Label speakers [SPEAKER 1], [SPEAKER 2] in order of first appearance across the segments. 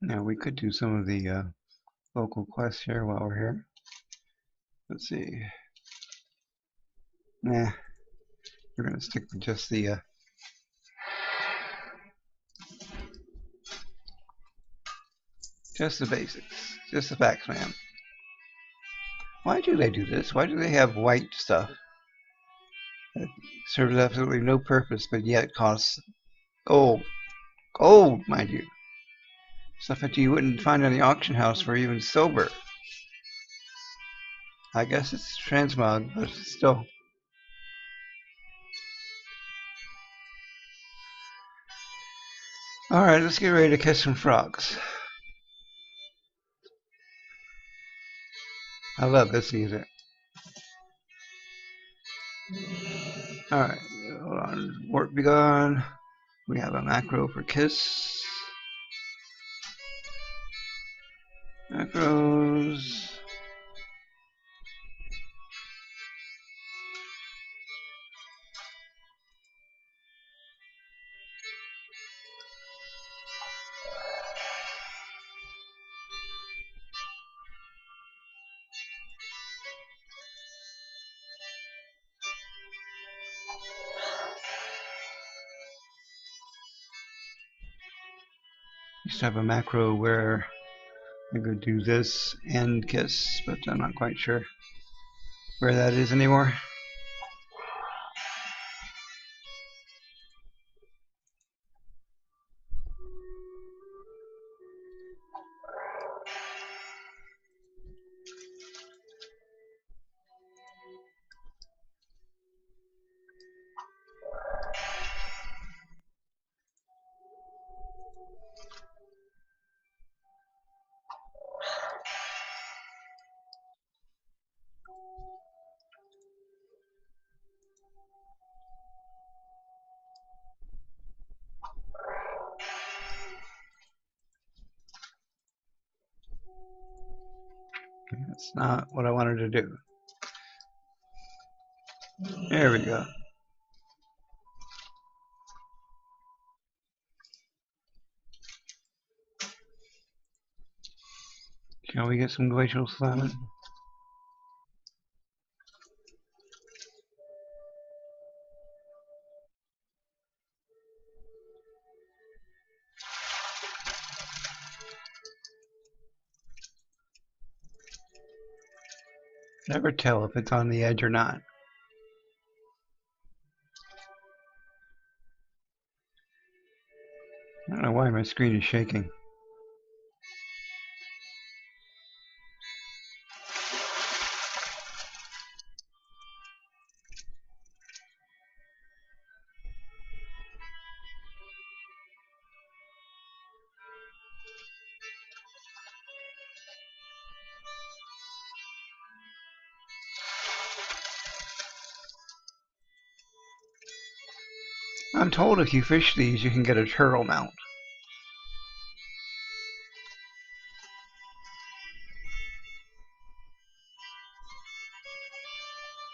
[SPEAKER 1] Now we could do some of the local quests here while we're here. Let's see. Nah, we're gonna stick with just the basics, just the facts, man. Why do they do this? Why do they have white stuff that serves absolutely no purpose, but yet costs gold? Gold, mind you. Stuff that you wouldn't find in the auction house for even silver. I guess it's transmog, but still. Alright, let's get ready to catch some frogs. I love this music. Alright, hold on. Work begun. We have a macro for kiss. Macros. Used to have a macro where I could do this and kiss, but I'm not quite sure where that is anymore. That's not what I wanted to do. There we go. Shall we get some glacial salmon? Never tell if it's on the edge or not. I don't know why my screen is shaking. I'm told if you fish these, you can get a turtle mount.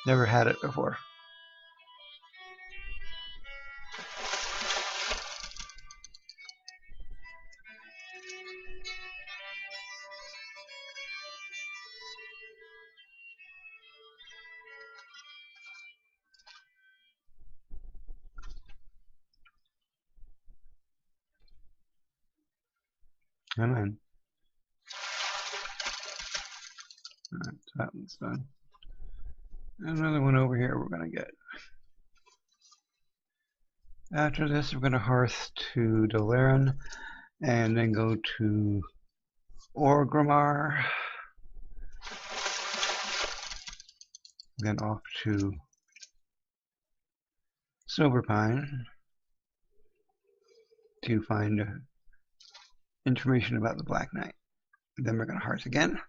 [SPEAKER 1] Never had it before. Come on. Alright, so that one's done. Another one over here we're going to get. After this, we're going to hearth to Dalaran and then go to Orgrimmar. Then off to Silverpine to find information about the Black Knight. Then we're going to hearth again.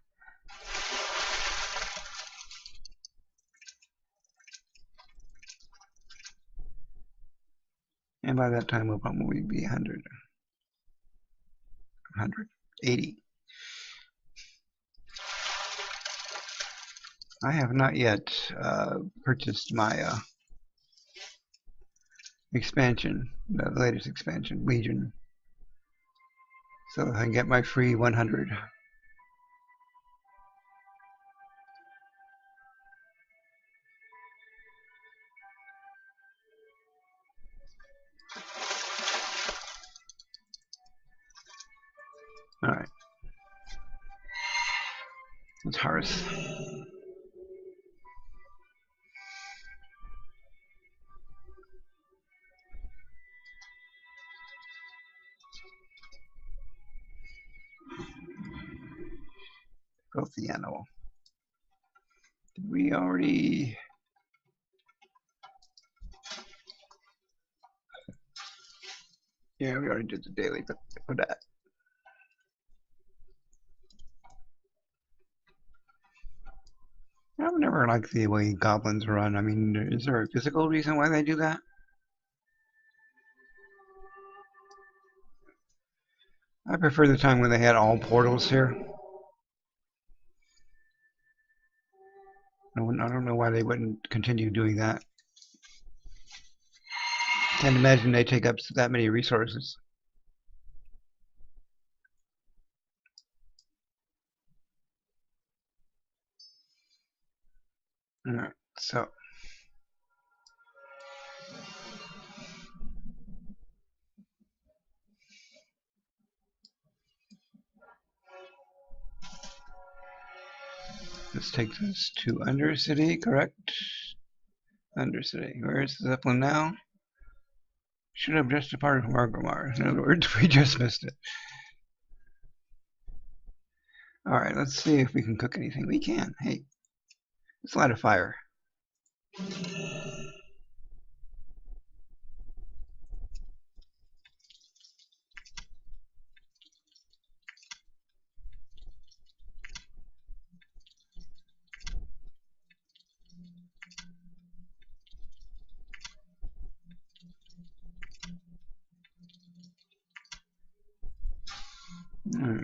[SPEAKER 1] And by that time, we'll probably be 180. I have not yet purchased my expansion, the latest expansion, Legion. so I can get my free 100. Alright. Let's harvest. Filthy animal. Did we already... Yeah, we already did the daily for that. I've never liked the way goblins run. I mean, is there a physical reason why they do that? I prefer the time when they had all portals here. I don't know why they wouldn't continue doing that. Can't imagine they take up that many resources. Alright, so this takes us to Undercity, correct? Undercity. Where is the Zeppelin now? Should have just departed from Argomar. In other words, we just missed it. Alright, let's see if we can cook anything. We can. Hey, let's light a fire.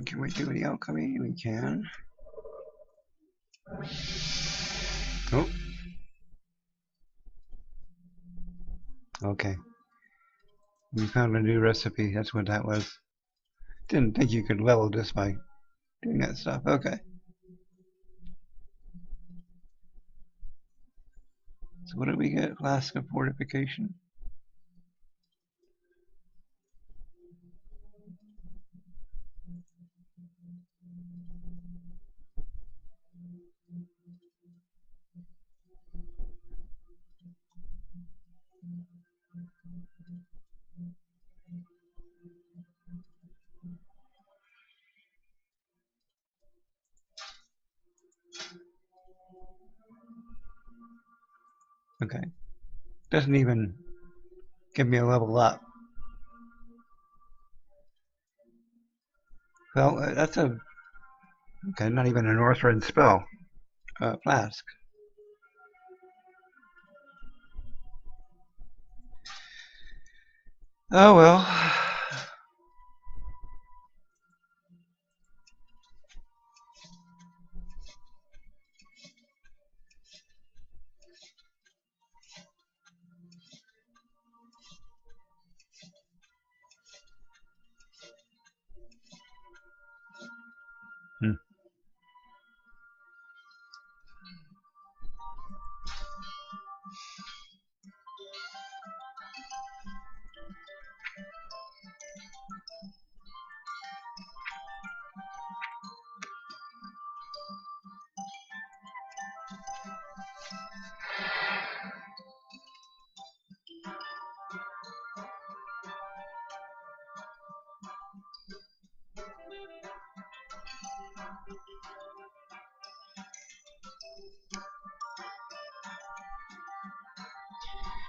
[SPEAKER 1] Can we do any alchemy? We can. Oh. Okay. We found a new recipe. That's what that was. Didn't think you could level this by doing that stuff. Okay. So what did we get? Flask of fortification. Okay. Doesn't even give me a level up. Well, that's a... Okay, not even a Northrend spell. Flask. Oh well.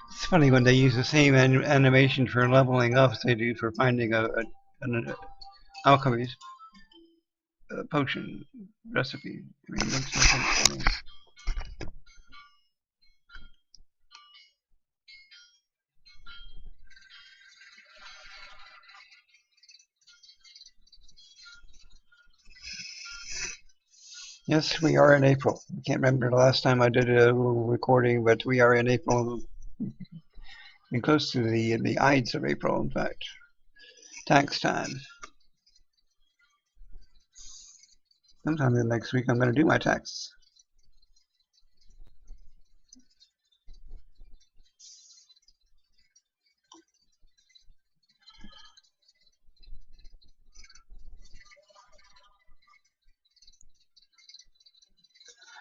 [SPEAKER 1] It's funny when they use the same animation for leveling up as they do for finding an alchemy potion recipe. I mean, it makes no sense to me. Yes, we are in April. I can't remember the last time I did a little recording, but we are in April. And close to the Ides of April, in fact. Tax time. Sometime in the next week I'm going to do my taxes.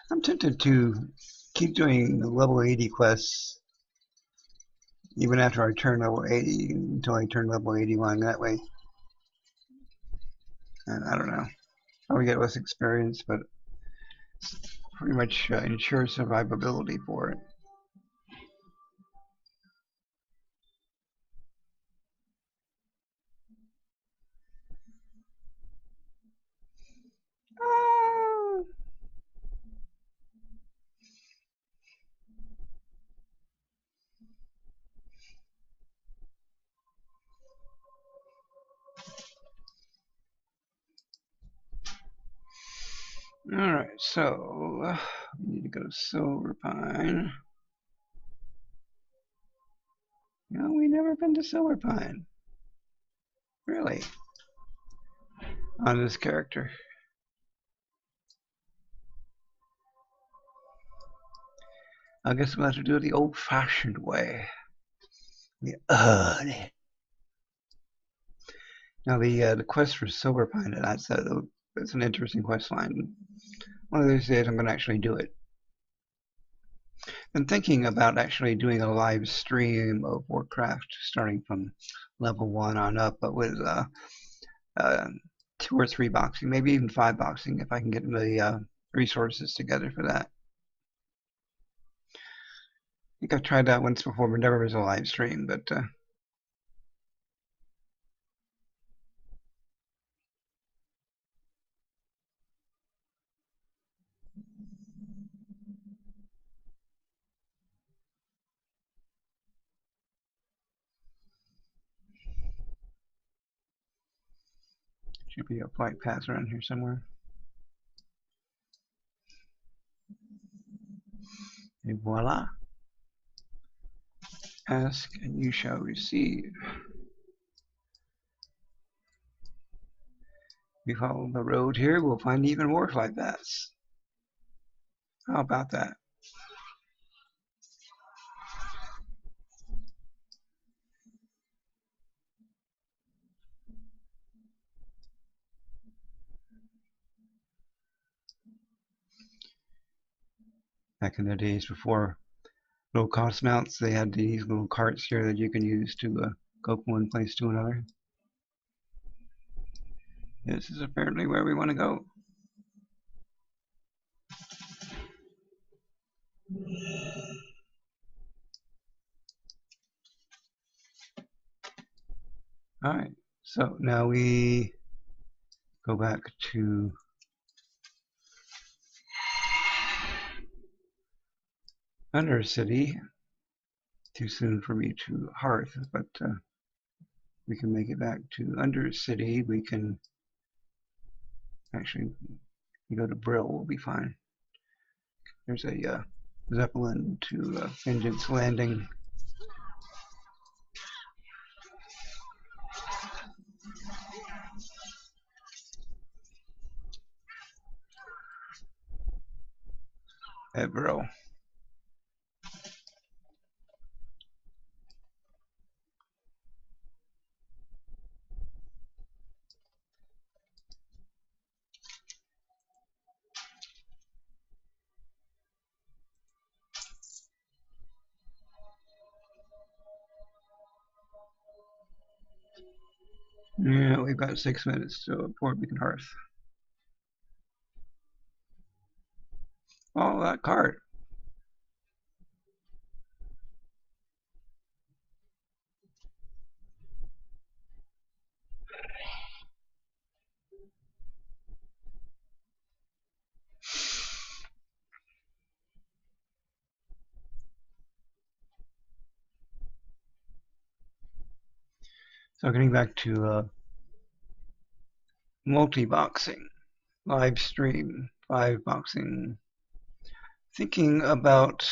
[SPEAKER 1] I'm tempted to keep doing the level 80 quests even after I turn level 80 until I turn level 81. That way, and I don't know, probably get less experience, but pretty much ensures survivability for it. Alright, so we need to go to Silver Pine. No, we never been to Silver Pine. Really? On this character. I guess we'll have to do it the old-fashioned way. Now the quest for Silver Pine, that's an interesting quest line. One of these days I'm going to actually do it. I'm thinking about actually doing a live stream of Warcraft starting from level 1 on up, but with 2 or 3 boxing, maybe even 5 boxing if I can get the resources together for that. I think I've tried that once before, but never was a live stream, but should be a flight path around here somewhere. And voila. Ask and you shall receive. If we follow the road here, we'll find even more flight paths. How about that? Back in the days before low cost mounts, they had these little carts here that you can use to go from one place to another. This is apparently where we want to go. Alright, so now we go back to Undercity. Too soon for me to Hearth, but we can make it back to Undercity. We can actually go to Brill, we'll be fine. There's a Zeppelin to Vengeance Landing. At Brill. Yeah, we've got 6 minutes to Port Beacon Hearth. Oh, that cart. So getting back to multi-boxing, live stream, 5 boxing. Thinking about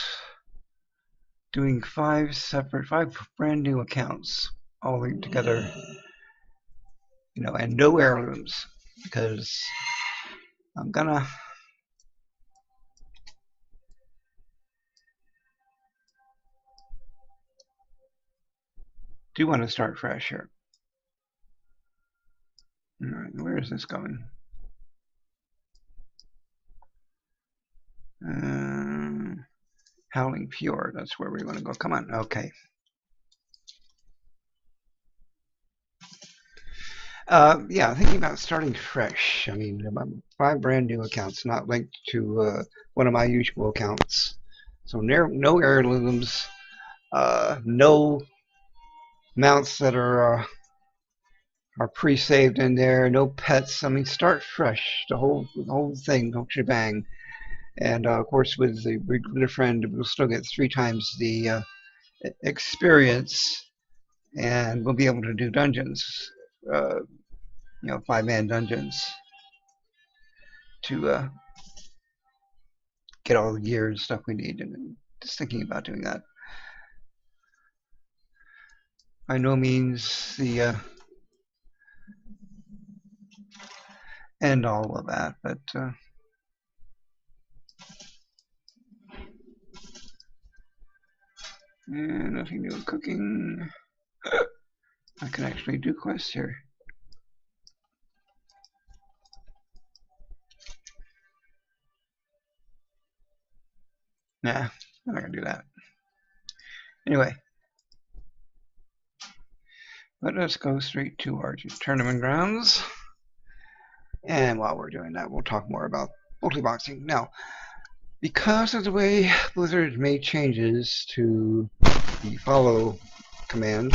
[SPEAKER 1] doing 5 brand new accounts all linked together, and no heirlooms, because I'm gonna do want to start fresh here. All right, where is this going? Howling Fjord, that's where we want to go. Come on, okay. Yeah, thinking about starting fresh. I mean, 5 brand new accounts, not linked to one of my usual accounts. So no heirlooms, no mounts that are pre-saved in there, no pets. I mean, start fresh, the whole thing, the whole shebang. And of course, with the recruiter friend, we'll still get 3 times the experience, and we'll be able to do dungeons. 5-man dungeons to get all the gear and stuff we need. And just thinking about doing that. By no means the end all of that, but nothing new cooking. I can actually do quests here. Nah, I'm not gonna do that. Anyway, let us go straight to our tournament grounds. And while we're doing that, we'll talk more about multi-boxing. Now, because of the way Blizzard made changes to the follow command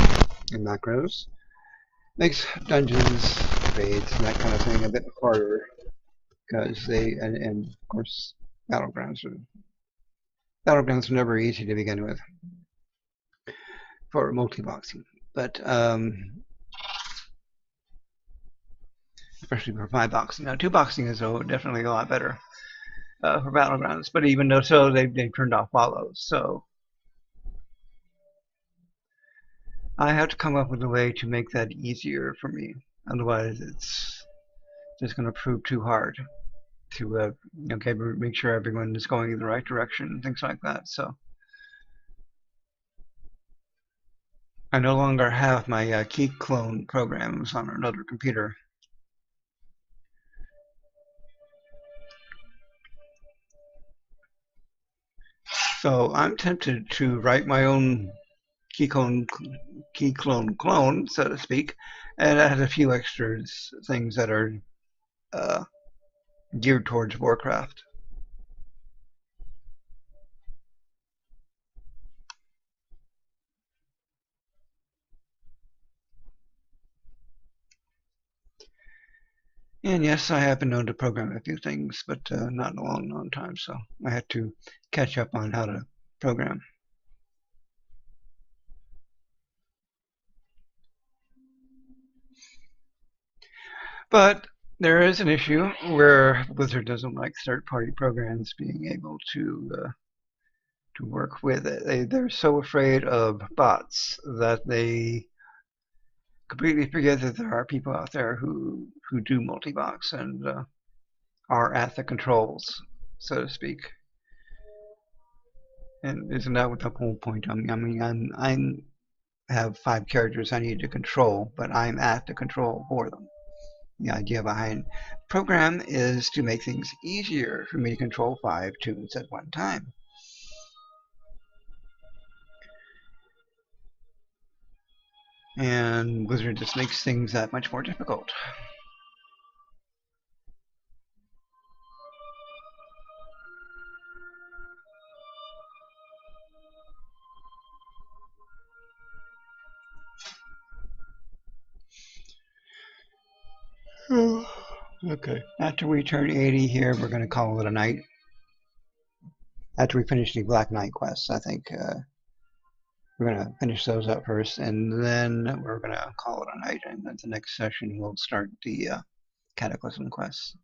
[SPEAKER 1] and macros, makes dungeons, raids, and that kind of thing a bit harder, because and of course battlegrounds are never easy to begin with for multi-boxing, but especially for 5-boxing. Now 2-boxing is definitely a lot better for battlegrounds, but even though so, they've turned off follows, so I have to come up with a way to make that easier for me. Otherwise, it's just going to prove too hard to make sure everyone is going in the right direction and things like that. So I no longer have my key clone programs on another computer. So I'm tempted to write my own key clone, so to speak, and add a few extras, things that are geared towards Warcraft. And yes, I have been known to program a few things, but not in a long, long time, so I had to catch up on how to program. But there is an issue where Blizzard doesn't like third-party programs being able to work with it. They're so afraid of bots that they completely forget that there are people out there who do multi-box and are at the controls, so to speak. And isn't that what the whole point? I mean, I have 5 characters I need to control, but I'm at the control for them. The idea behind program is to make things easier for me to control 5 tunes at one time. And Blizzard just makes things that much more difficult. Okay. After we turn 80 here, we're going to call it a night. After we finish the Black Knight quests, I think we're going to finish those up first, and then we're going to call it a night. And then the next session, we'll start the Cataclysm quests.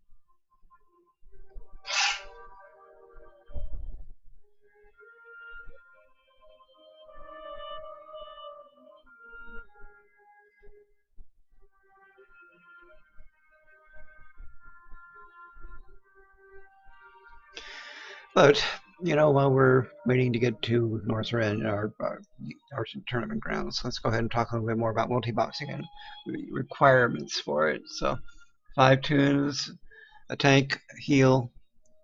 [SPEAKER 1] But while we're waiting to get to Northrend, our tournament grounds, let's go ahead and talk a little bit more about multi-boxing and requirements for it. So, 5 tunes, a tank, heal,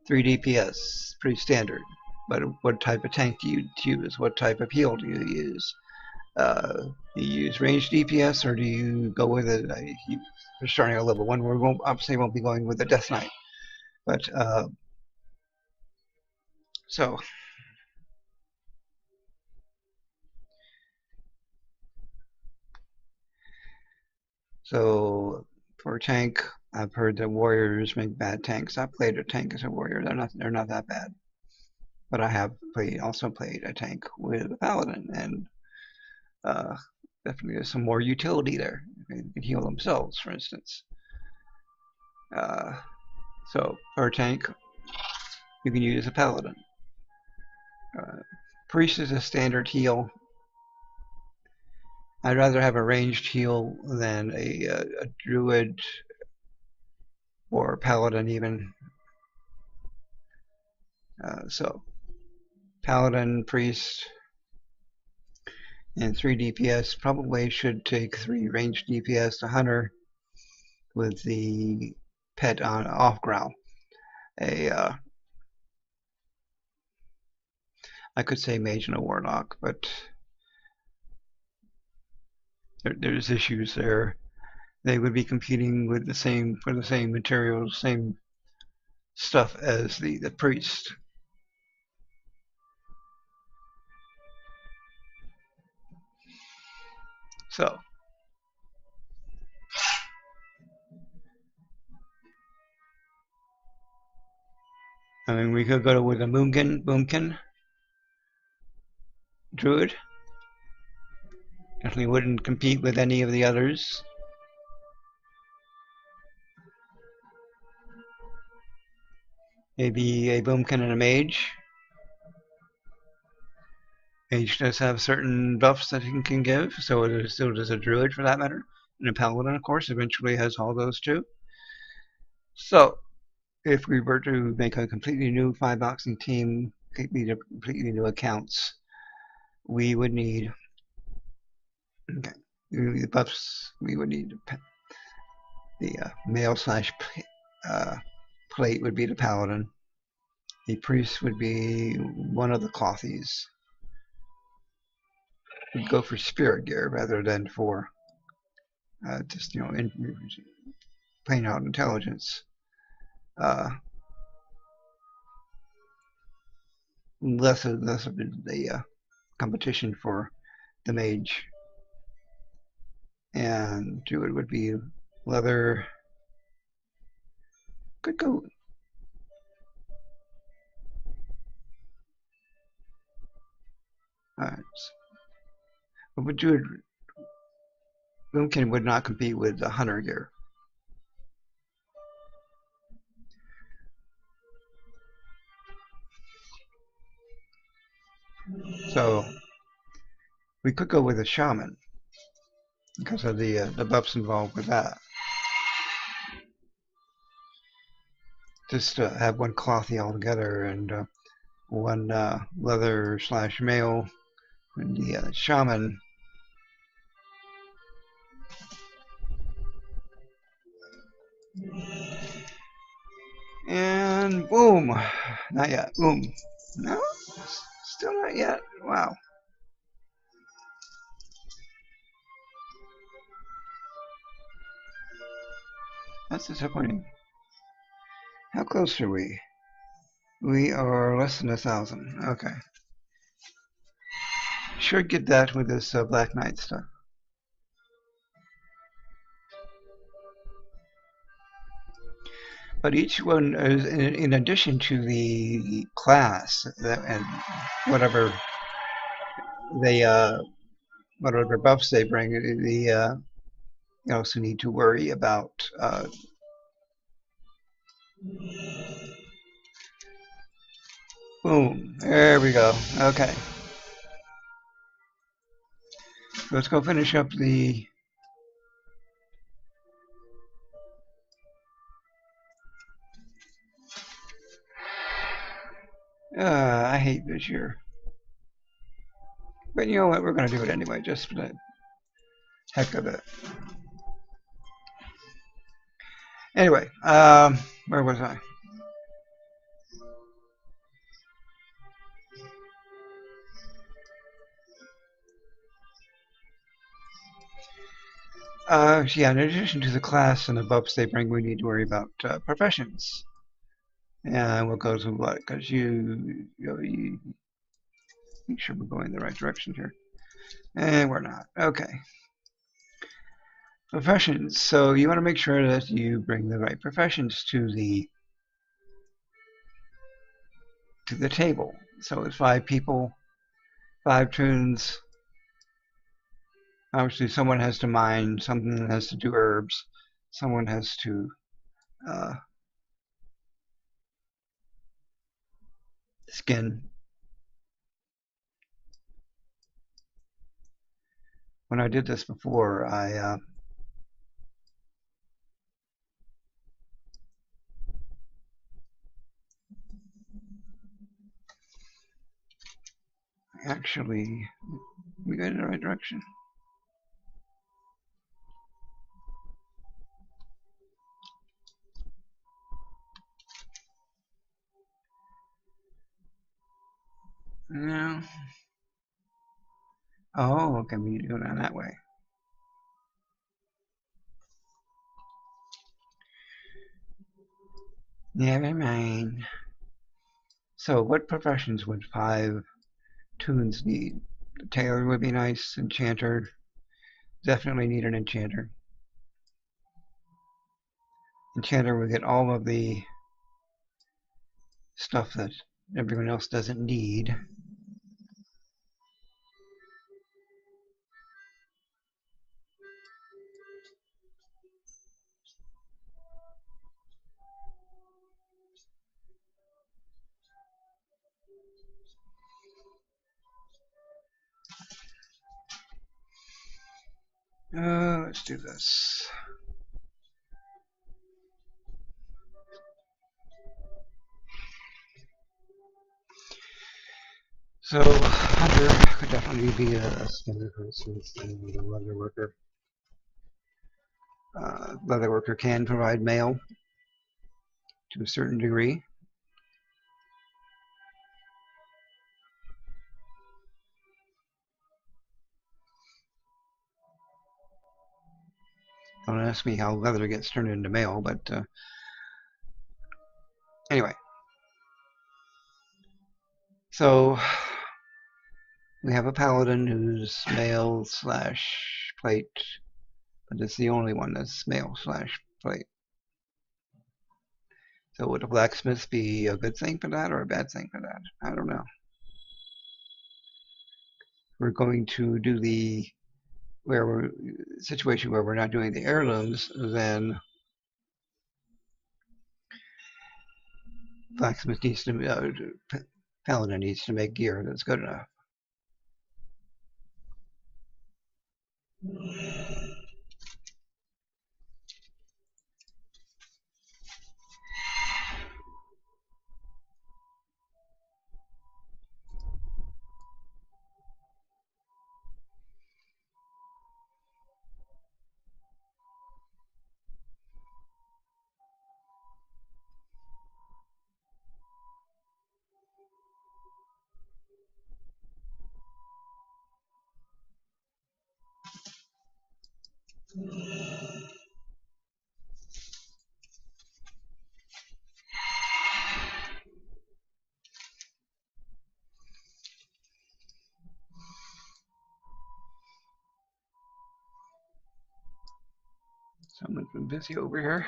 [SPEAKER 1] 3 DPS, pretty standard. But what type of tank do you use? What type of heal do you use? Do you use ranged DPS, or do you go with it? We're starting at level 1. We obviously won't be going with the Death Knight. But so for tank, I've heard that warriors make bad tanks. I played a tank as a warrior. They're not that bad. But I have also played a tank with a paladin, and definitely there's some more utility there. They can heal themselves, for instance. So for a tank, you can use a paladin. Priest is a standard heal. I'd rather have a ranged heal than a druid or paladin even. So paladin, priest, and 3 DPS. Probably should take 3 ranged DPS to hunter with the pet on off growl. I could say mage and a warlock, but there's issues there. They would be competing with the same materials, same stuff as the priest. So I mean, we could go with a boomkin druid. Definitely wouldn't compete with any of the others. Maybe a boomkin and a mage. Mage does have certain buffs that he can give, so does a druid for that matter. And a paladin, of course, eventually has all those too. So, if we were to make a completely new 5-boxing team, completely new accounts, we would need the buffs. We would need the male slash plate would be the paladin. The priest would be one of the clothies. We'd go for spirit gear rather than for just plain out intelligence. Less of the competition for the mage. And druid would be leather. Could go. Alright. But druid Boomkin would not compete with the hunter gear. So we could go with a shaman because of the buffs involved with that. Just have one clothy altogether and one leather slash male and the shaman. And boom, not yet. Boom, no, still not yet. Wow. That's disappointing. How close are we? We are less than 1,000. Okay. Should get that with this Black Knight stuff. But each one is in addition to the class and whatever they whatever buffs they bring, you also need to worry about boom, there we go. Okay, let's go finish up the I hate this year. But you know what? We're going to do it anyway, just for the heck of it. Anyway, where was I? Yeah, in addition to the class and the buffs they bring, we need to worry about professions. And we'll go through what? Because you make sure we're going in the right direction here. And we're not. Okay. Professions. So you want to make sure that you bring the right professions to the table. So it's 5 people, 5 tunes. Obviously, someone has to mine, someone has to do herbs, someone has to skin. When I did this before, I actually, we go in the right direction. No. Oh, okay, we need to go down that way. Never mind. So, what professions would 5 tunes need? The tailor would be nice. Enchanter. Definitely need an enchanter. Enchanter would get all of the stuff that everyone else doesn't need. Let's do this. So, Hunter could definitely be a skinner, for instance, and a leather worker. Leather worker can provide mail to a certain degree. Don't ask me how leather gets turned into mail, but anyway. So, we have a paladin who's mail slash plate, but it's the only one that's mail slash plate. So would a blacksmith be a good thing for that or a bad thing for that? I don't know. We're going to do the situation where we're not doing the heirlooms, then blacksmith needs to paladin needs to make gear that's good enough. Someone's been busy over here.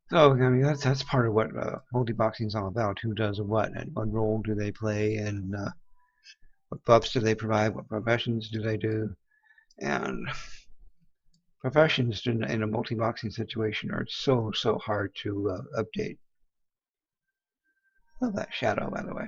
[SPEAKER 1] So I mean that's part of what multi-boxing is all about. Who does what, and what role do they play, and what buffs do they provide, what professions do they do, and professions in a multi-boxing situation are so hard to update. Love that shadow, by the way.